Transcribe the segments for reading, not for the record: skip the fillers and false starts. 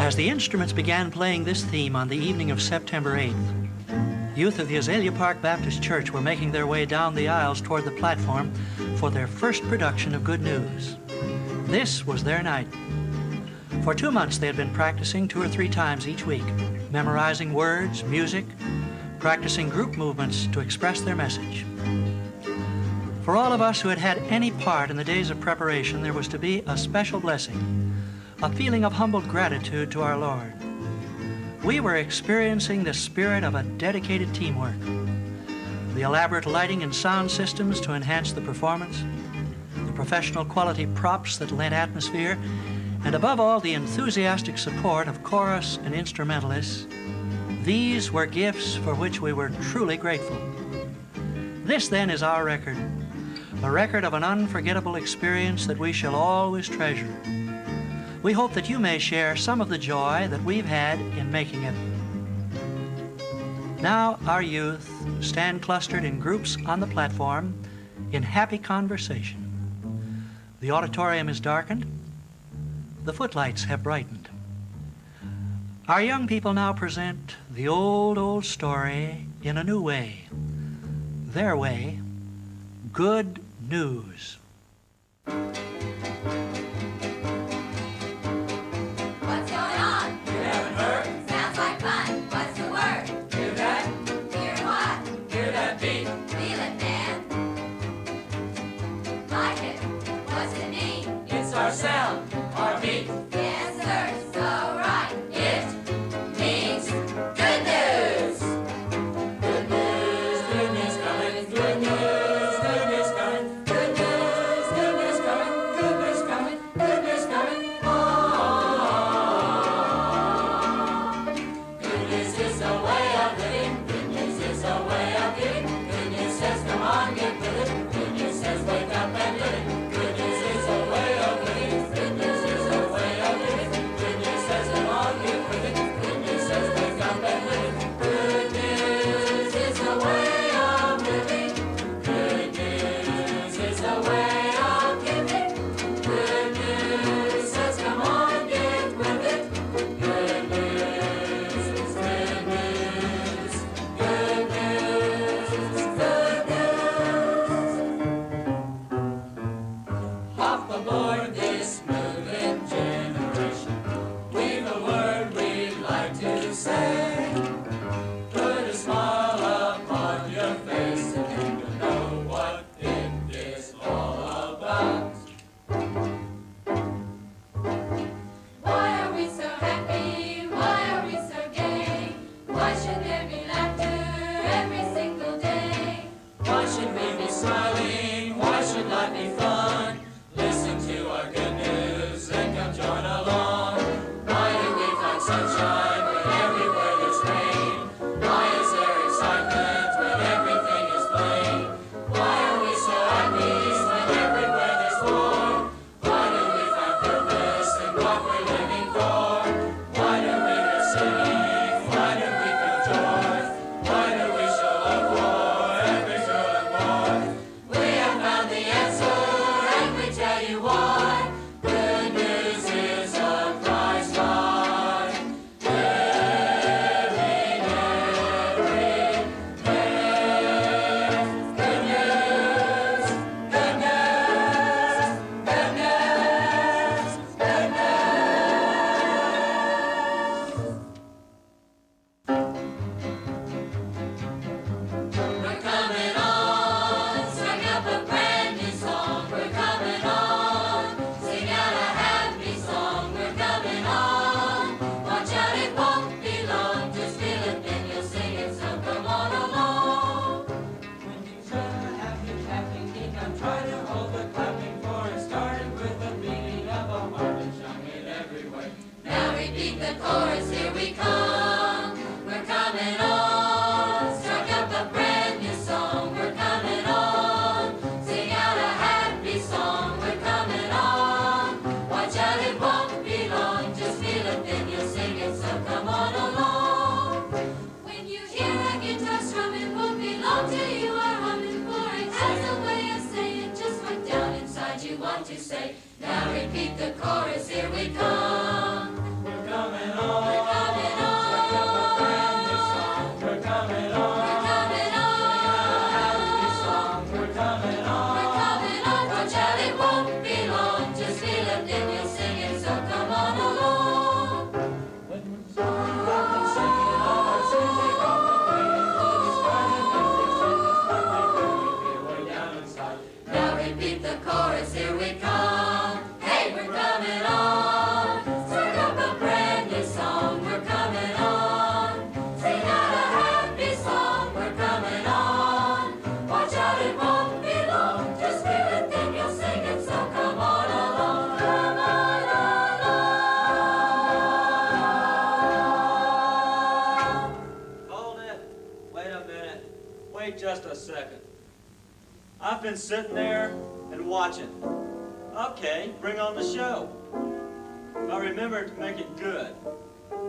As the instruments began playing this theme on the evening of September 8th, youth of the Azalea Park Baptist Church were making their way down the aisles toward the platform for their first production of Good News. This was their night. For 2 months, they had been practicing 2 or 3 times each week, memorizing words, music, practicing group movements to express their message. For all of us who had had any part in the days of preparation, there was to be a special blessing, a feeling of humbled gratitude to our Lord. We were experiencing the spirit of a dedicated teamwork, the elaborate lighting and sound systems to enhance the performance, the professional quality props that lent atmosphere, and above all, the enthusiastic support of chorus and instrumentalists. These were gifts for which we were truly grateful. This, then, is our record, a record of an unforgettable experience that we shall always treasure. We hope that you may share some of the joy that we've had in making it. Now, our youth stand clustered in groups on the platform in happy conversation. The auditorium is darkened. The footlights have brightened. Our young people now present the old story in a new way. Their way, Good News. Our sound, our beat. Yes, sir, so right. It means good news. Good news coming. Good news coming. Good news coming. Good news coming. Good news coming. Oh. Good news is a way of living. Good news is a way of giving. Good news says, come on, get with it. Good news says, wake up and live it. Good news is a way of living. Now repeat the chorus, here we come. We're coming on. wait just a second. I've been sitting there and watching. Okay, bring on the show. But remember to make it good.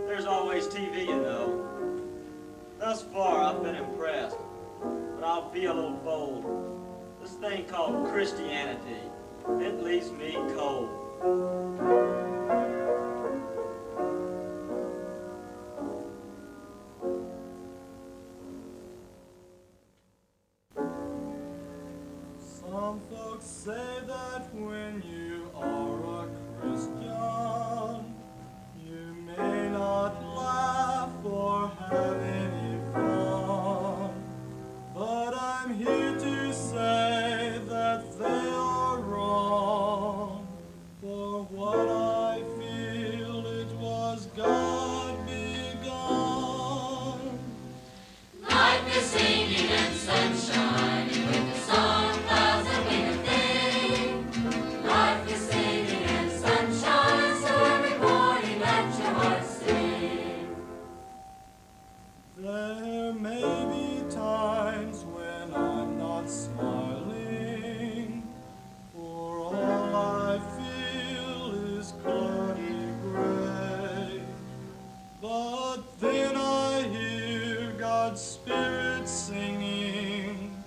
There's always TV, you know. Thus far, I've been impressed. But I'll be a little bold. This thing called Christianity, it leaves me cold. Some folks say that when you are a Christian, you may not laugh or have any fun. But I'm here to say that they are wrong. For what I feel, it was God begun. Life is singing and sunshine, and with the song clouds a winged thing. Life is singing and sunshine, so every morning let your heart sing. There may be times when I'm not smiling, for all I feel is cloudy gray. But then I hear God's Spirit singing,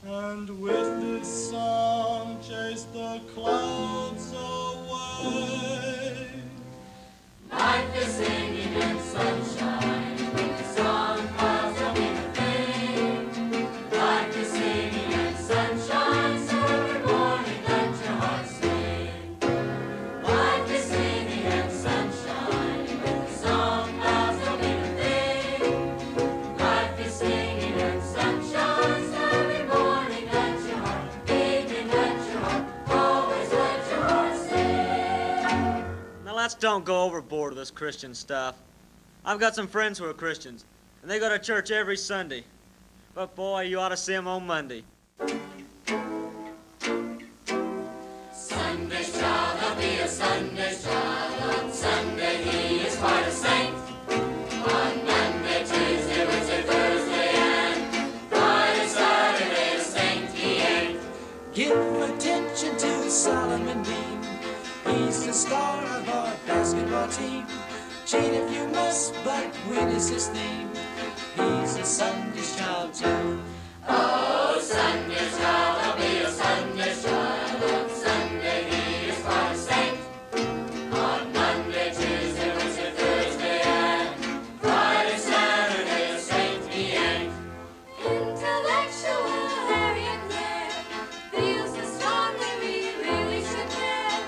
and with this song chase the clouds away. Life is singing and sunshine, and with the song clouds a winged thing. Life is singing and sunshine, so every morning let your heart sing. Life is singing and sunshine, and with the song clouds a winged thing. Life is singing and sunshine, so every morning let your heart, baby, let your heart, always let your heart sing. Now let's don't go overboard with this Christian stuff. I've got some friends who are Christians, and they go to church every Sunday. But boy, you ought to see them on Monday. Sunday's child, he'll be a Sunday's child. On Sunday he is quite a saint. On Monday, Tuesday, Wednesday, Thursday, and Friday, Saturday, a saint he ain't. Give attention to Solomon Dean. He's the star of our basketball team. Cheat if you must, but win is his theme. He's a Sunday's child too. Oh, Sunday's child, he'll be a Sunday's child. On Sunday he is quite a saint. On Monday, Tuesday, Wednesday, Thursday, and Friday, Saturday, a saint he ain't. Intellectual Harriet Clare feels so strongly we really should care.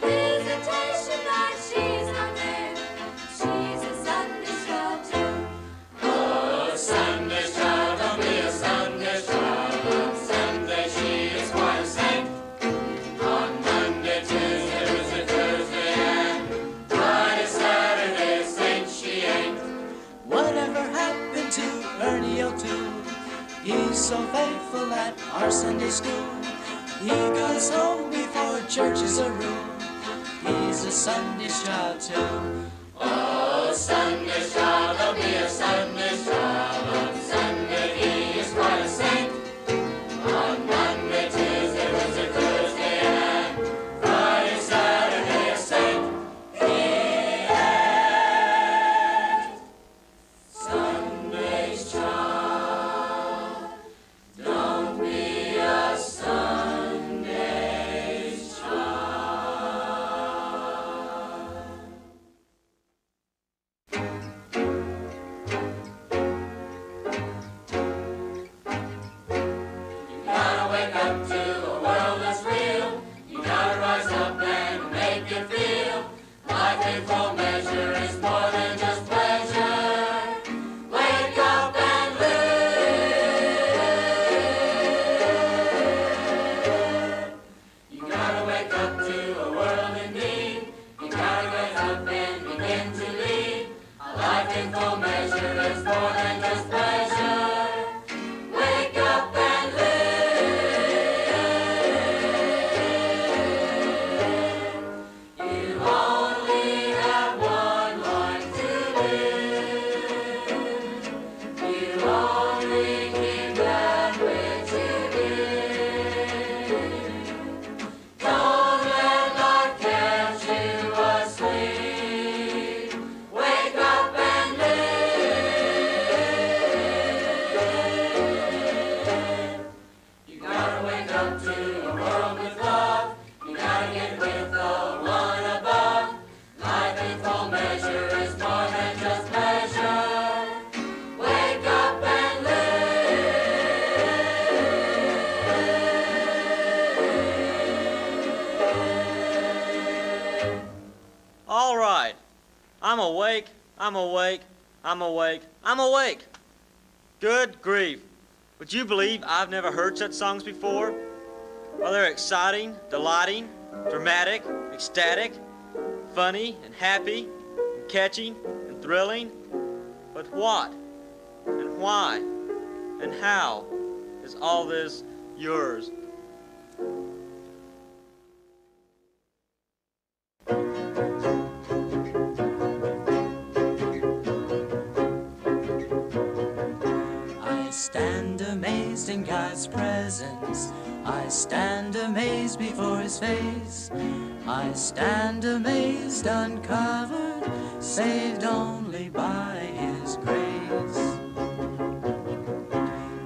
Visitation night, she's not there. She's a Sunday's child too. Oh, Sunday's child, don't be a Sunday's child. On Sunday she is quite a saint. On Monday, Tuesday, Wednesday, Thursday, and Friday, Saturday, a saint she ain't. Whatever happened to Ernie O'Toole? He's so faithful at our Sunday school. He goes home before church is a rule. He's a Sunday's child too. Oh, Sunday's child, there'll be a Sunday's child. On Sunday he is quite a saint. On Monday, Tuesday, Wednesday, Thursday, and Friday, Saturday, a saint he ain't. Sunday's child, don't be a Sunday's child. You gotta wake up to a world that's real. You gotta rise up and make it feel. Life in full measure is more than just pleasure. Wake up and live. You gotta wake up to a world in need. You gotta get up and begin to lead. A life in full measure is more than just pleasure. Wake up and live. You only have one life to live. You only keep that I'm awake, I'm awake, I'm awake. Good grief. Would you believe I've never heard such songs before? Well, they're exciting, delighting, dramatic, ecstatic, funny and happy, and catching and thrilling. But what and why and how is all this yours? I stand amazed in God's presence. I stand amazed before His face. I stand amazed, uncovered, saved only by His grace.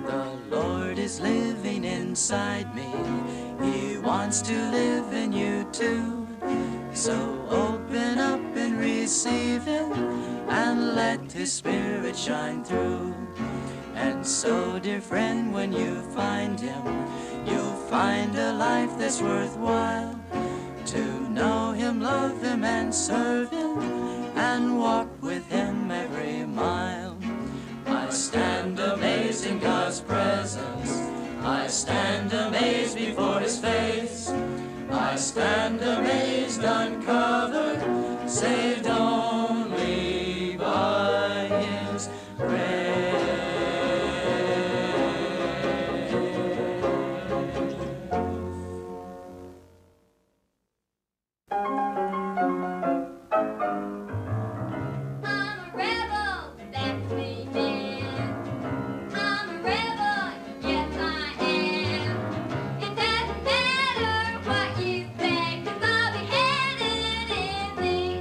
The Lord is living inside me. He wants to live in you too. So open up and receive Him, and let His Spirit shine through. And so, dear friend, when you find Him, you'll find a life that's worthwhile. To know Him, love Him, and serve Him, and walk with Him every mile. I stand amazed in God's presence. I stand amazed before His face. I stand amazed, uncovered, saved only by His grace.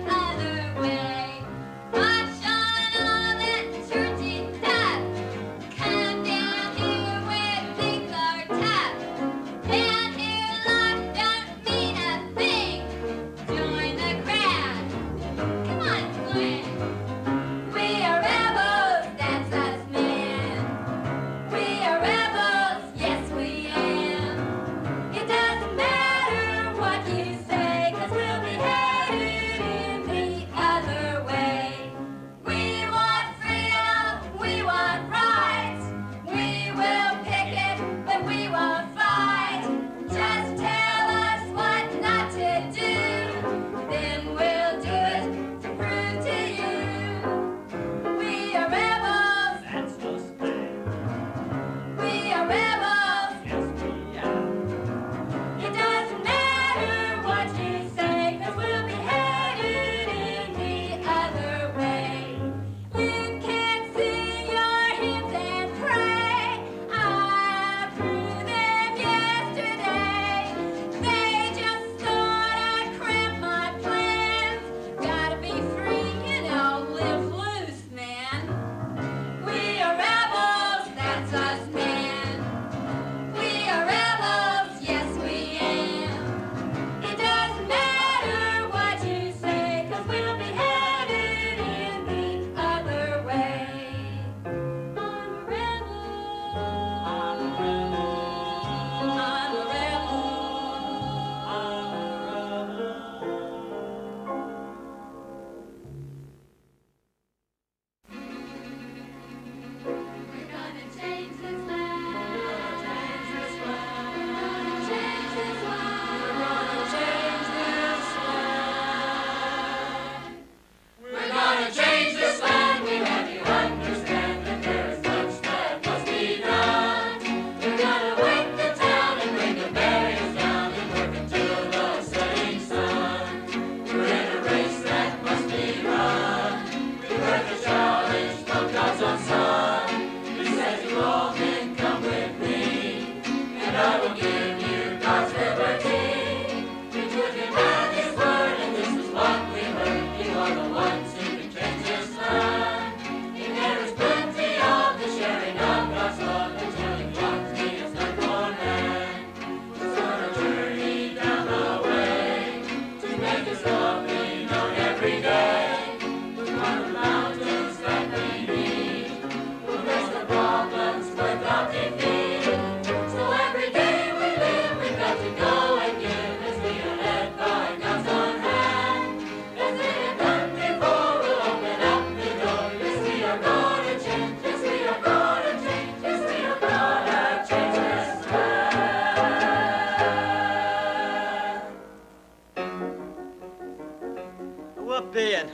Other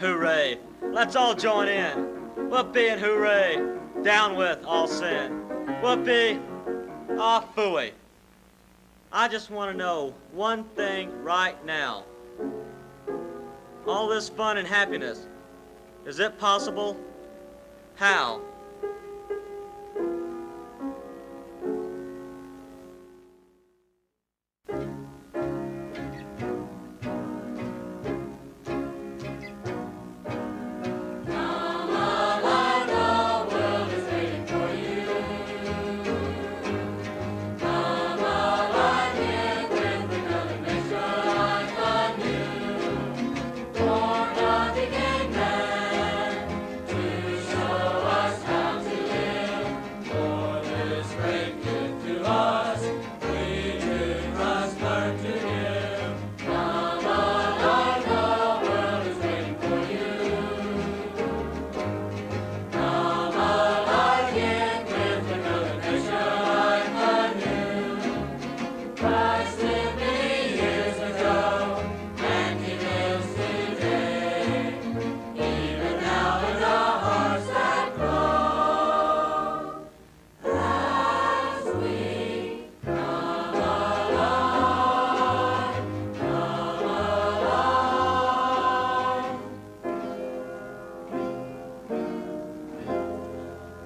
hooray. Let's all join in. Whoopee and hooray. Down with all sin. Whoopee. Ah, phooey. I just want to know one thing right now. All this fun and happiness, is it possible? How?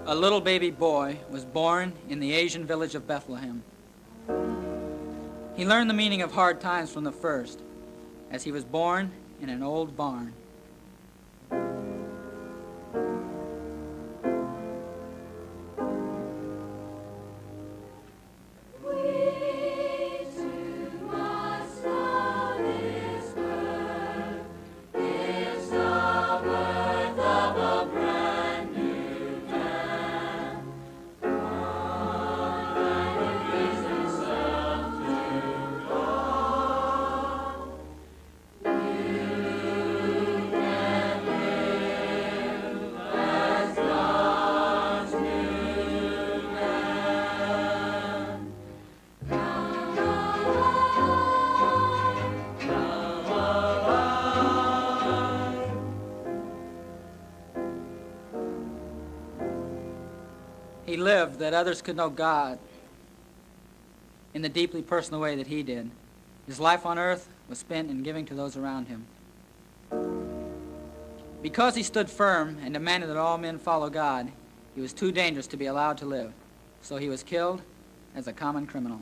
A little baby boy was born in the Asian village of Bethlehem. He learned the meaning of hard times from the first, as he was born in an old barn. He lived that others could know God in the deeply personal way that he did. His life on earth was spent in giving to those around him. Because he stood firm and demanded that all men follow God, he was too dangerous to be allowed to live. So he was killed as a common criminal.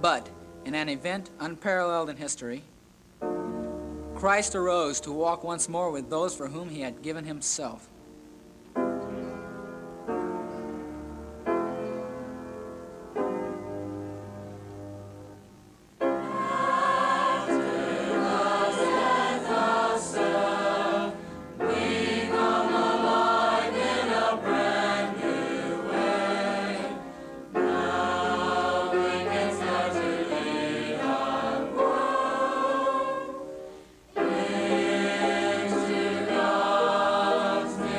But in an event unparalleled in history, Christ arose to walk once more with those for whom he had given himself. God's name.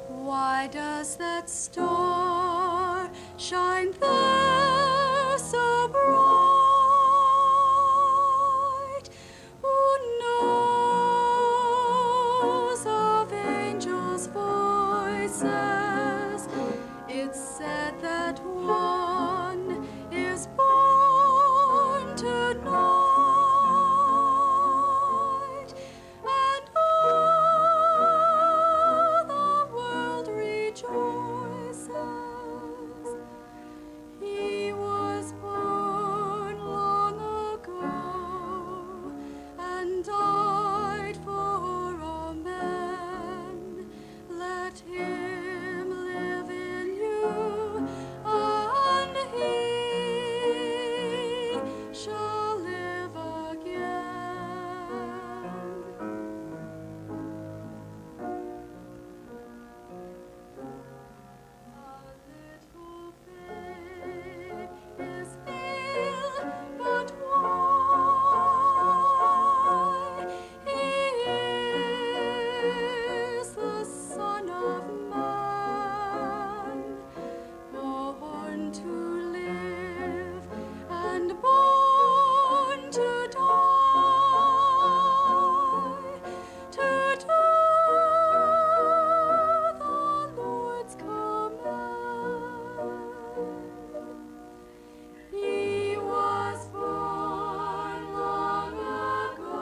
Why does that star shine there so bright? Who knows of angels' voices? It's said that one is born tonight, and all the world rejoices. He was born long ago and died for all men. Let him live in you, and he shall live again. A little babe is ill, but why? He is the Son of Man, born to live and born to die, to do the Lord's command. He was born long ago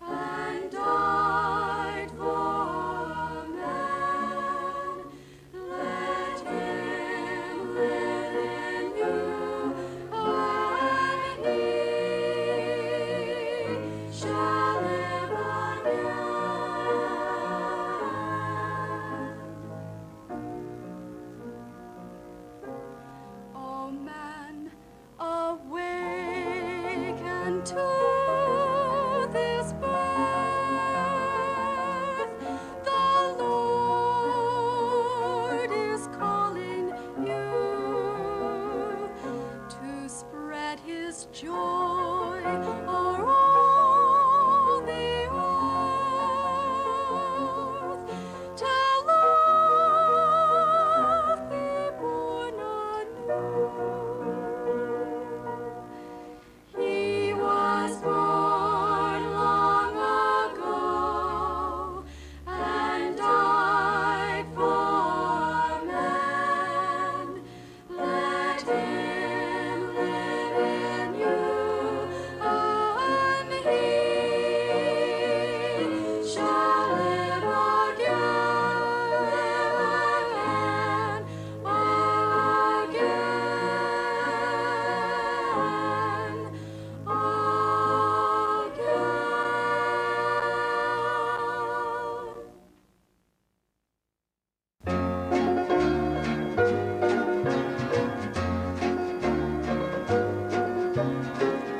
and died for men. Let him live in you, and he shall live again. O man, awaken to this birth. The Lord is calling you to spread his joy o'er all the earth, till love be born anew. He was born long ago and died for men. Let him live in you, and he shall live again,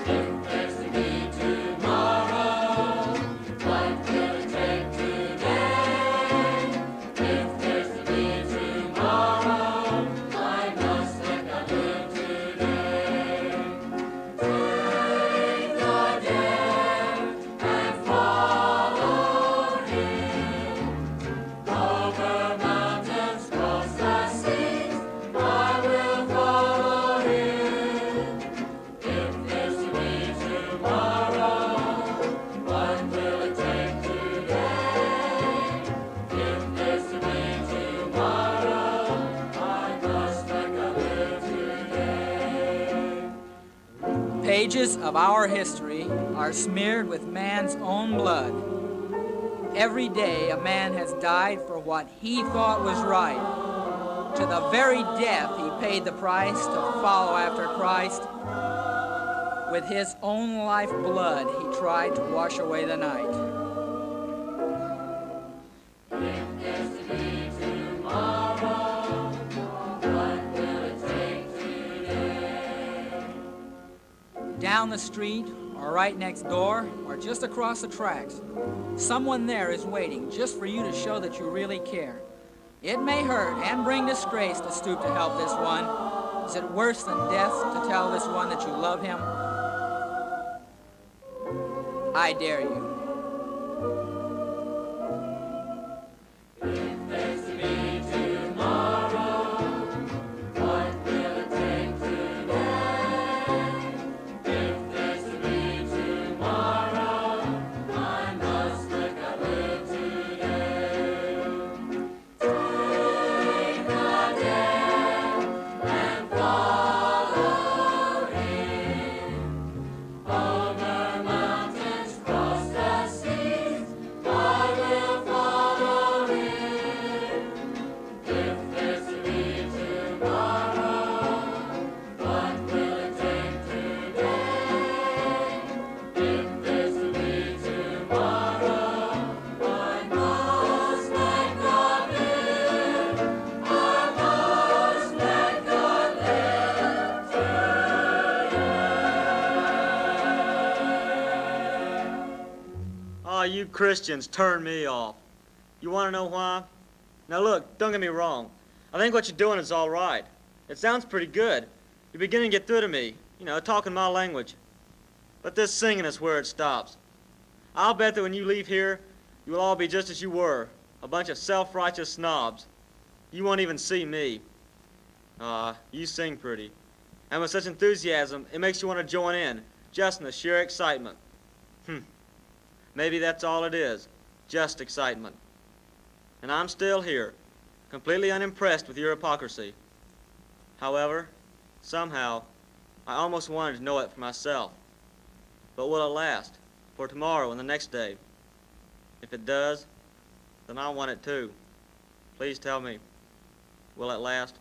If there's to be tomorrow, what will it take today? If there's to be tomorrow, I must let God live today. Take the dare and follow him. Over mountains, cross the seas, I will follow him. If there's to be tomorrow, what will it take today? If there's to be tomorrow, I must let God live today. Pages of our history are smeared with man's own blood. Every day a man has died for what he thought was right. To the very death he paid the price to follow after Christ. With his own life blood he tried to wash away the night. If there's to be tomorrow, what will it take today? Down the street, or right next door, or just across the tracks, someone there is waiting just for you to show that you really care. It may hurt and bring disgrace to stoop to help this one. Is it worse than death to tell this one that you love him? I dare you. Christians turn me off. You want to know why? Now look, don't get me wrong. I think what you're doing is all right. It sounds pretty good. You're beginning to get through to me, you know, talking my language. But this singing is where it stops. I'll bet that when you leave here, you will all be just as you were, a bunch of self-righteous snobs. You won't even see me. You sing pretty. And with such enthusiasm, it makes you want to join in, just in the sheer excitement. Maybe that's all it is, just excitement. And I'm still here, completely unimpressed with your hypocrisy. However, somehow, I almost wanted to know it for myself. But will it last? For tomorrow and the next day? If it does, then I want it too. Please tell me, will it last?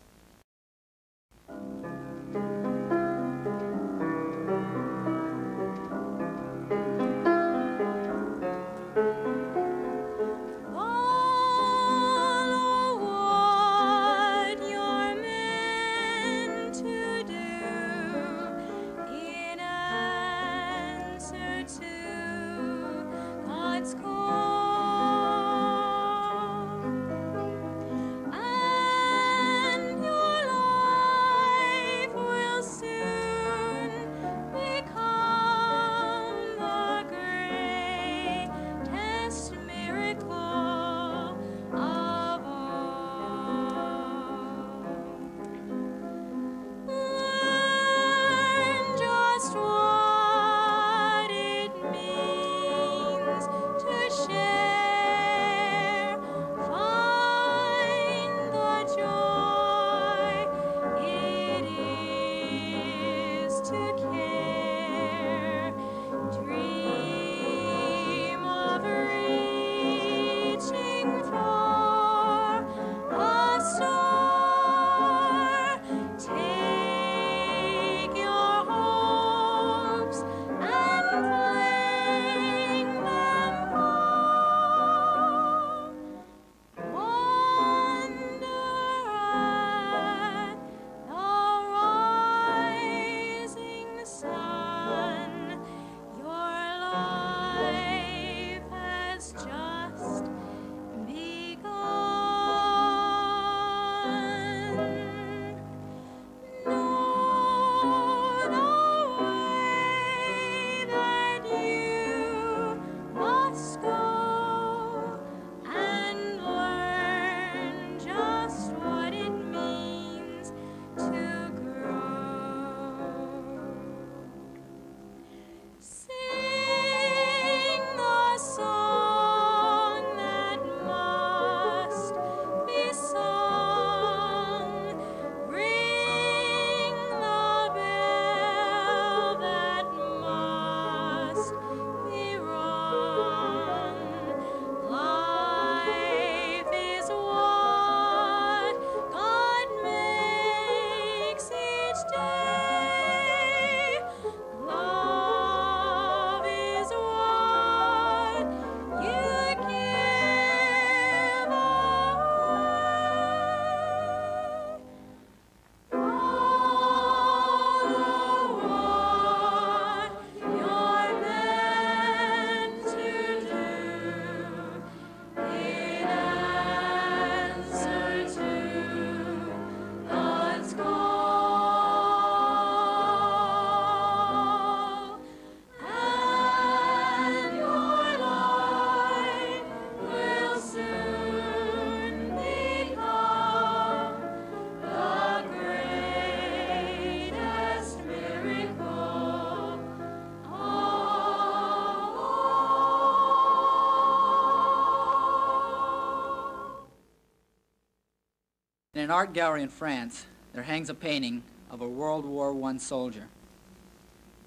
In an art gallery in France, there hangs a painting of a World War I soldier.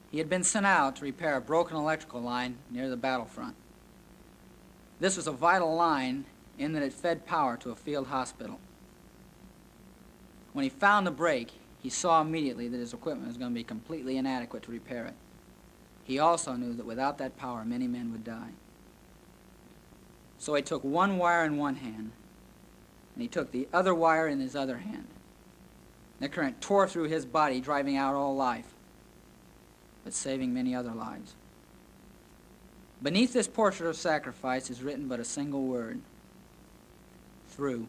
He had been sent out to repair a broken electrical line near the battlefront. This was a vital line in that it fed power to a field hospital. When he found the break, he saw immediately that his equipment was going to be completely inadequate to repair it. He also knew that without that power, many men would die. So he took one wire in one hand, and he took the other wire in his other hand. The current tore through his body, driving out all life, but saving many other lives. Beneath this portrait of sacrifice is written but a single word: through.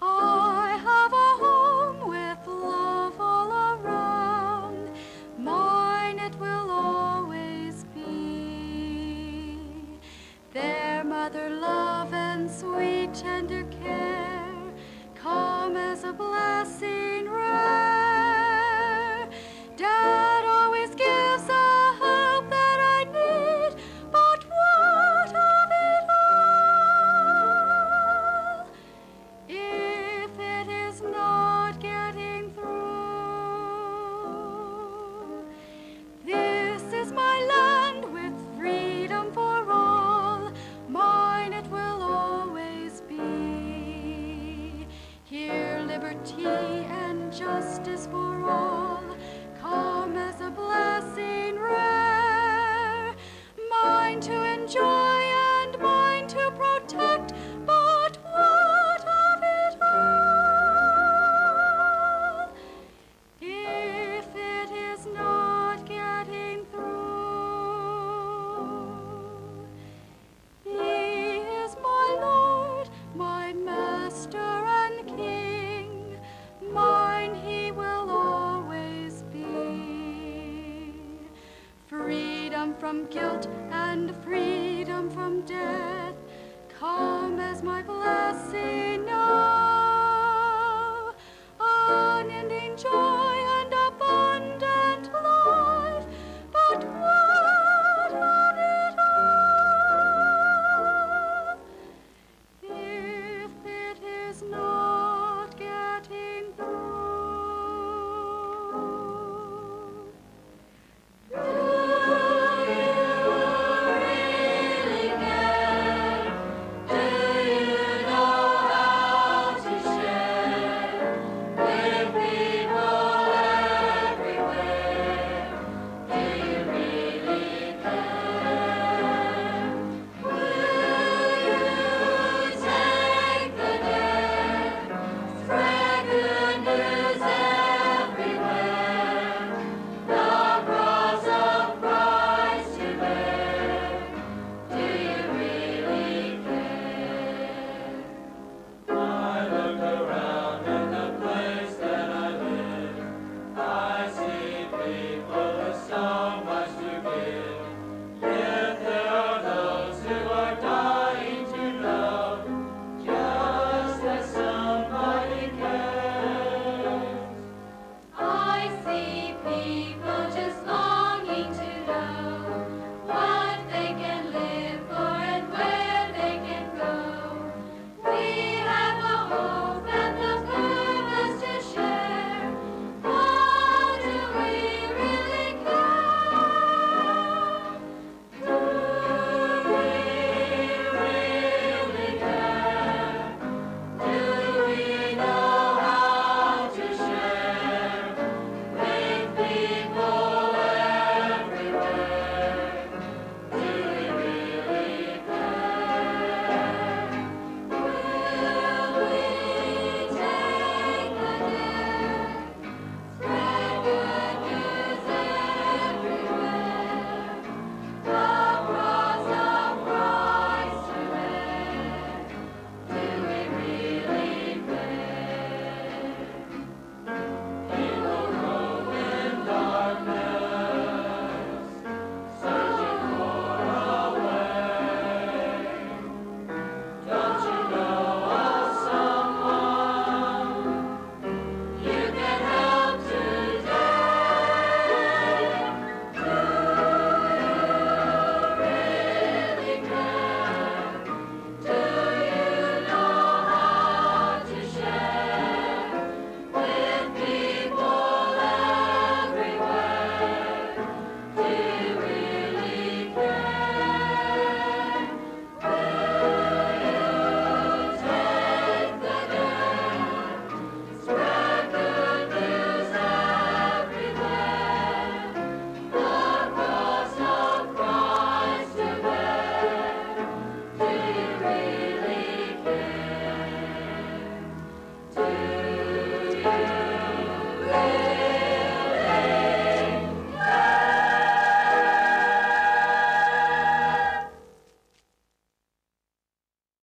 I have a home with love all around. Mine it will always be. There mother love and sweet tender care come as a blessing rare. Dad always gives a help that I need, but what of it all if it is not getting through? This is my land with freedom for all. Mine it will always be. Here liberty and justice for all come as a blessing rare. Mine to enjoy and mine to protect, but what of it all if it is not getting through? He is my Lord, my Master and King. Mine he will always be. Freedom from guilt and freedom from death come as my blessing now. Unending joy